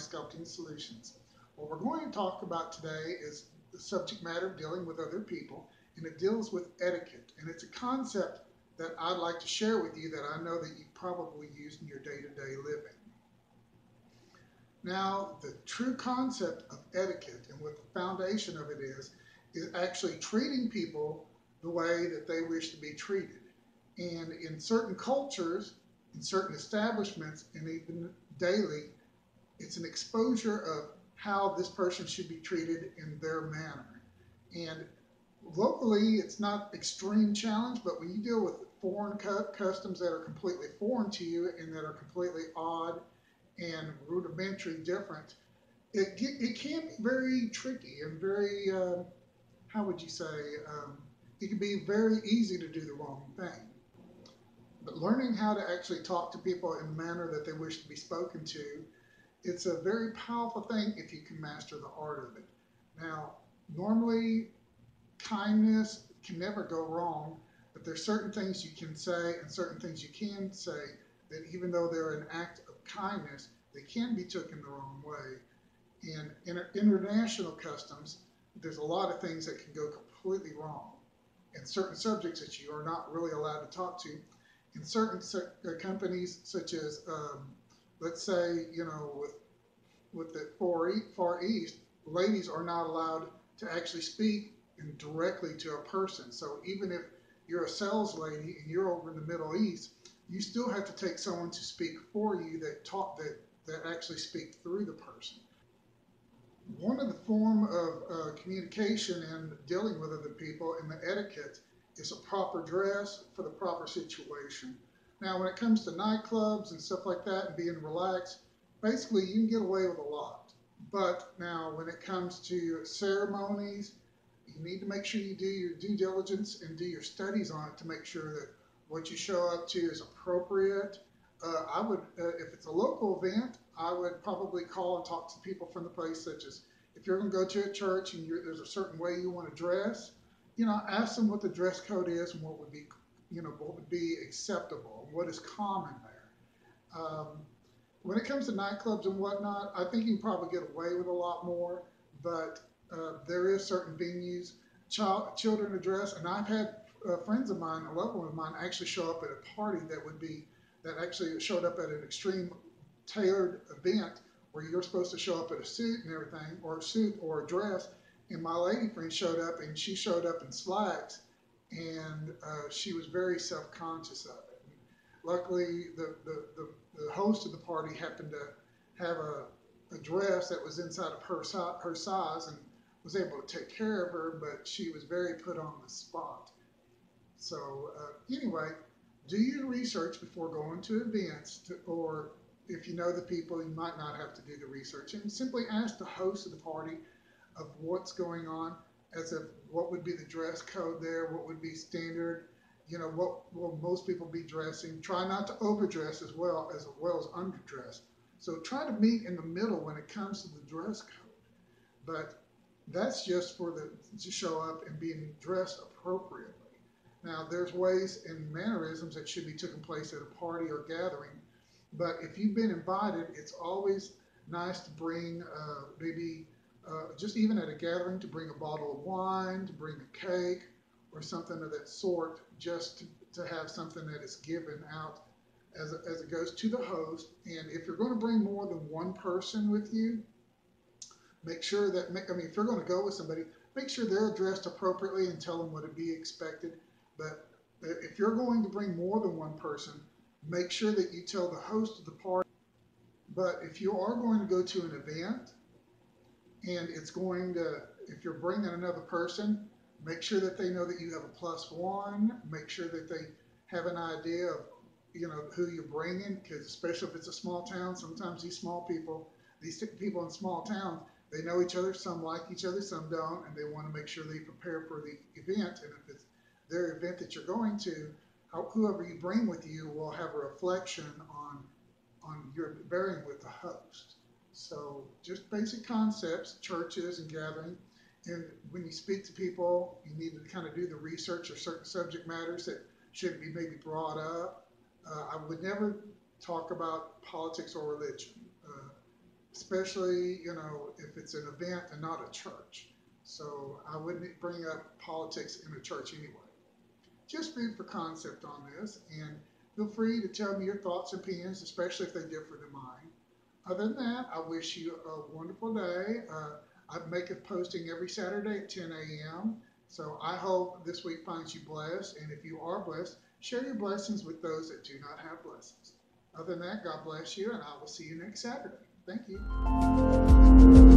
Sculpting Solutions. What we're going to talk about today is the subject matter of dealing with other people, and it deals with etiquette. And it's a concept that I'd like to share with you that I know that you probably use in your day-to-day living. Now, the true concept of etiquette and what the foundation of it is actually treating people the way that they wish to be treated. And in certain cultures, in certain establishments, and even daily, it's an exposure of how this person should be treated in their manner. And locally, it's not extreme challenge, but when you deal with foreign customs that are completely foreign to you and that are completely odd and rudimentary different, it can be very tricky and very, how would you say, it can be very easy to do the wrong thing. But learning how to actually talk to people in a manner that they wish to be spoken to, it's a very powerful thing if you can master the art of it. Now, normally, kindness can never go wrong, but there's certain things you can say and certain things you can say that even though they're an act of kindness, they can be taken the wrong way. In international customs, there's a lot of things that can go completely wrong, and certain subjects that you are not really allowed to talk to. In certain companies, such as, let's say, with the Far East, ladies are not allowed to actually speak directly to a person. So even if you're a sales lady and you're over in the Middle East, you still have to take someone to speak for you that actually speak through the person. One of the form of communication and dealing with other people in the etiquette is a proper dress for the proper situation. Now, when it comes to nightclubs and stuff like that and being relaxed, basically you can get away with a lot. But now, when it comes to ceremonies, you need to make sure you do your due diligence and do your studies on it to make sure that what you show up to is appropriate. I would, if it's a local event, I would probably call and talk to people from the place, such as if you're going to go to a church and there's a certain way you want to dress, ask them what the dress code is and what would be acceptable and what is common there. When it comes to nightclubs and whatnot, I think you can probably get away with a lot more, but there is certain venues, children address, and I've had friends of mine, a loved one of mine, actually show up at a party that actually showed up at an extreme tailored event where you're supposed to show up in a suit and everything, or a suit or a dress. And my lady friend showed up, and she showed up in slacks, and she was very self-conscious of it. And luckily, the host of the party happened to have a dress that was inside of her size and was able to take care of her, but she was very put on the spot. So anyway, do your research before going to events, or if you know the people, you might not have to do the research, and simply ask the host of the party of what's going on, as of what would be the dress code there, what would be standard, what will most people be dressing. Try not to overdress as well as underdress. So try to meet in the middle when it comes to the dress code. But that's just to show up and being dressed appropriately. Now, there's ways and mannerisms that should be taking place at a party or gathering, but if you've been invited, it's always nice to bring maybe just even at a gathering, to bring a bottle of wine, to bring a cake, or something of that sort, just to have something that is given out as it goes to the host. And if you're going to bring more than one person with you, make sure that, if you're going to go with somebody, make sure they're dressed appropriately and tell them what would be expected. But if you're going to bring more than one person, make sure that you tell the host of the party. But if you are going to go to an event and if you're bringing another person, make sure that they know that you have a +1. Make sure that they have an idea of, who you're bringing, because especially if it's a small town, sometimes these people in small towns, they know each other. Some like each other, some don't, and they want to make sure they prepare for the event. And if it's their event that you're going to, whoever you bring with you will have a reflection on your bearing with the host. So just basic concepts, churches and gathering. And when you speak to people, you need to kind of do the research of certain subject matters that should be maybe brought up. I would never talk about politics or religion. especially, if it's an event and not a church. So I wouldn't bring up politics in a church anyway. Just food for concept on this, and feel free to tell me your thoughts and opinions, especially if they differ than mine. Other than that, I wish you a wonderful day. I make a posting every Saturday at 10 a.m. So I hope this week finds you blessed. And if you are blessed, share your blessings with those that do not have blessings. Other than that, God bless you, and I will see you next Saturday. Thank you.